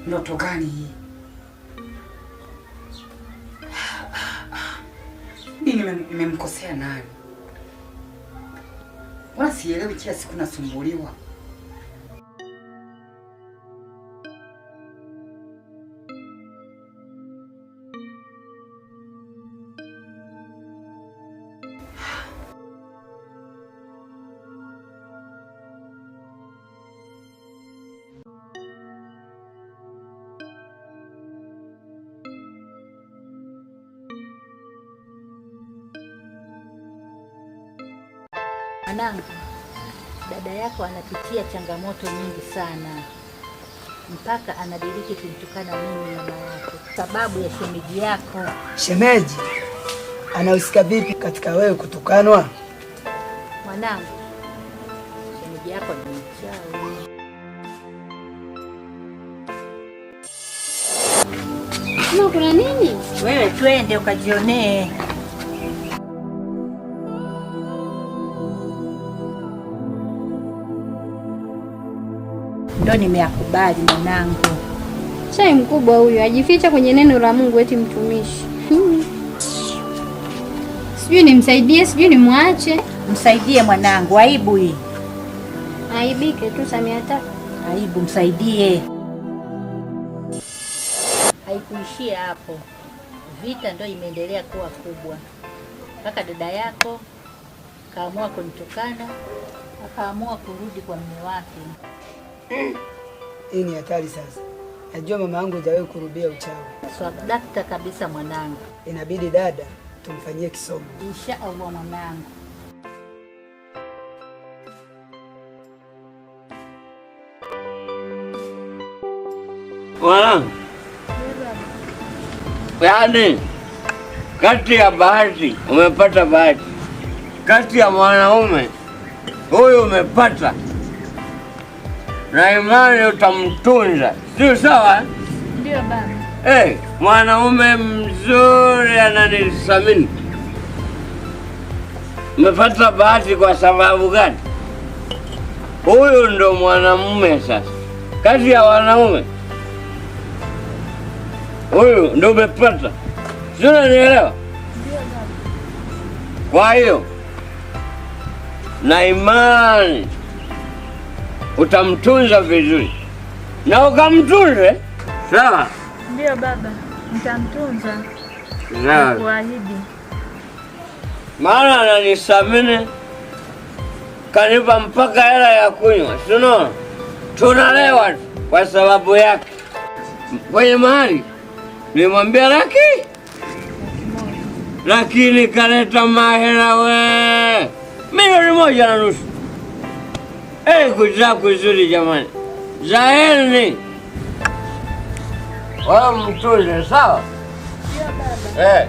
Ndoto gani hii? Nimemkosea nani? Mbona sielewi, kila siku nasumbuliwa. Mwanangu, dada yako anapitia changamoto nyingi sana, mpaka anadiriki kumtukana mimi mama yake sababu ya shemeji yako. Shemeji anahusika vipi katika wewe kutukanwa? Mwanangu, shemeji yako ni mchawi. Kuna nini? Wewe twende ukajionee. Ndo nimeakubali mwanangu. Chai mkubwa huyu ajificha kwenye neno la Mungu eti mtumishi. Sijui nimsaidie, sijui nimwache. Msaidie mwanangu, aibu hii. Aibike tu Samiata. Aibu, msaidie. Haikuishia hapo. Vita ndo imeendelea kuwa kubwa. Mpaka dada yako kaamua kunitukana, akaamua kurudi kwa mume wake. Hii ni hatari sasa. Najua mama yangu hajawahi kurudia uchawi. Swadakta kabisa mwanangu. Inabidi dada tumfanyie kisomo. Inshallah mwanangu. Mwanangu, yaani kati ya bahati umepata bahati, kati ya mwanaume huyu umepata na imani utamtunza, sio sawa? Ndio baba. Mwanaume mzuri ananisamini. Umepata bahati kwa sababu gani? Huyu ndo mwanamume sasa. Kati ya wanaume huyu ndo umepata. Sio, unanielewa? Ndio baba. Kwa hiyo na imani utamtunza vizuri na ukamtunze, sawa? Ndio baba, nitamtunza. Sawa. Kuahidi. Maana ananisamini, kanipa mpaka hela ya kunywa. Tunaona tunalewa kwa sababu yake. Kwenye mahali nimwambia lakini kaleta mahera we 1.5 milioni. Kuzaa kuzuri jamani, zaeni wala mtunze, sawa? Ndio baba.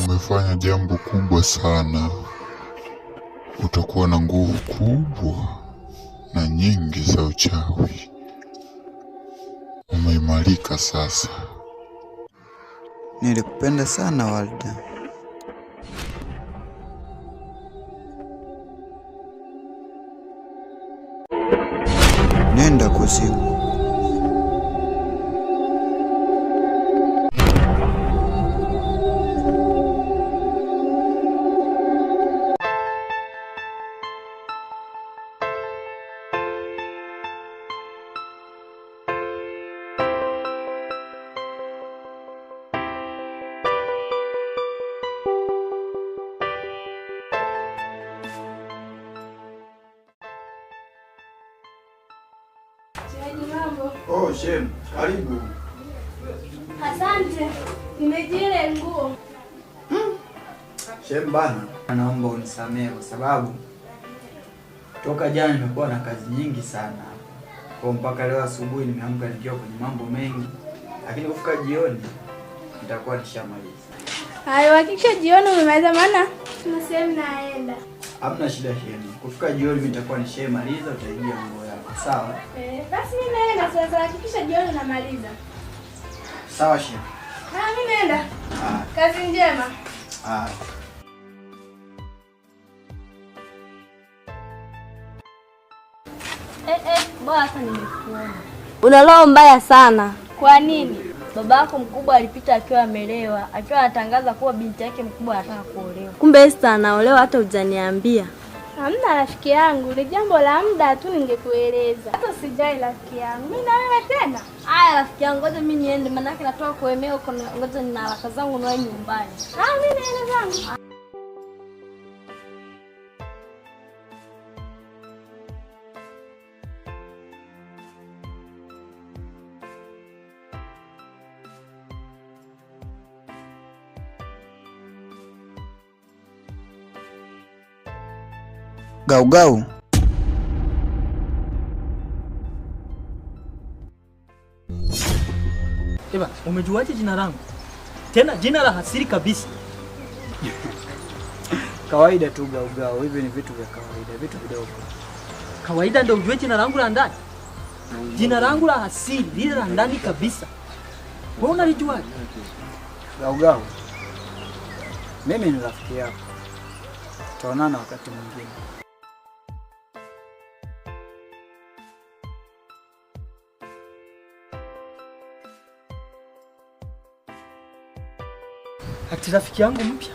Umefanya jambo kubwa sana. utakuwa na nguvu kubwa na nyingi za uchawi. Umeimarika sasa. Nilikupenda sana Walda. Nenda kuzimu. Oh, Shem, karibu. Asante. Nimejile nguo. Shem bana, naomba unisamehe kwa sababu toka jana nimekuwa na kazi nyingi sana. Kwa mpaka leo asubuhi nimeamka nikiwa kwenye mambo mengi. Lakini kufika jioni nitakuwa nishamaliza. Hayo hakika jioni umemaliza maana tuna sehemu naenda. Hamna shida Shem. Kufika jioni nitakuwa nishamaliza, utaingia nguo yako. Sawa? Basi mimi naenda sasa, hakikisha jioni unamaliza. Sawa Shem. Mimi naenda. Kazi njema. Bora hata nimekuona. Una roho mbaya sana. Kwa nini? Baba yako mkubwa alipita akiwa amelewa, akiwa anatangaza kuwa binti yake mkubwa anataka kuolewa. Kumbe Esther anaolewa hata hujaniambia. Hamna rafiki yangu, ni jambo la muda tu ningekueleza. Hata sijai rafiki yangu. Mimi na wewe tena. Haya rafiki yangu, ngoja mimi niende maana yake natoka kuemea huko, ngoja nina haraka zangu niwahi nyumbani. Mimi naenda zangu. Gaugau. Eba, umejuaje jina langu? Tena jina la hasiri kabisa. Kawaida tu Gaugau, hivi ni vitu vya kawaida, vitu vidogo. Kawaida ndio ujue jina langu la ndani? Jina langu la hasiri, lile la ndani kabisa. Wewe unalijuaje? Gaugau, mimi ni rafiki yako. Tutaonana wakati mwingine. Ati rafiki yangu mpya?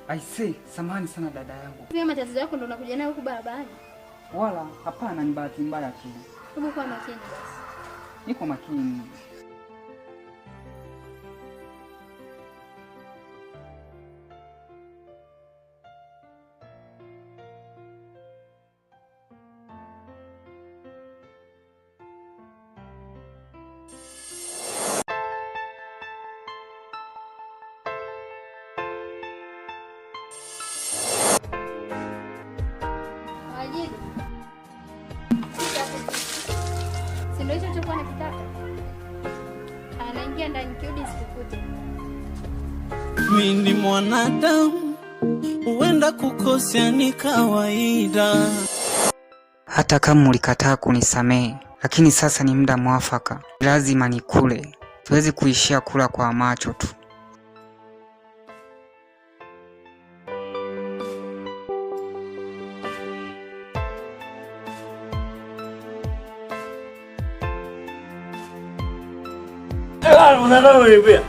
Aisee, samahani sana dada yangu. Hivi matatizo yako ndo unakuja nayo huku barabarani? Wala hapana, ni bahati mbaya tu. Hebu kuwa makini. Niko makini. Ndio hicho chokuwa nakitaka. Anaingia ndani kirudi sikukute. Mimi ni mwanadamu, huenda kukosea ni kawaida. Hata kama ulikataa kunisamehe, lakini sasa ni muda mwafaka. Lazima nikule. Siwezi kuishia kula kwa macho tu. Unataka kunipea?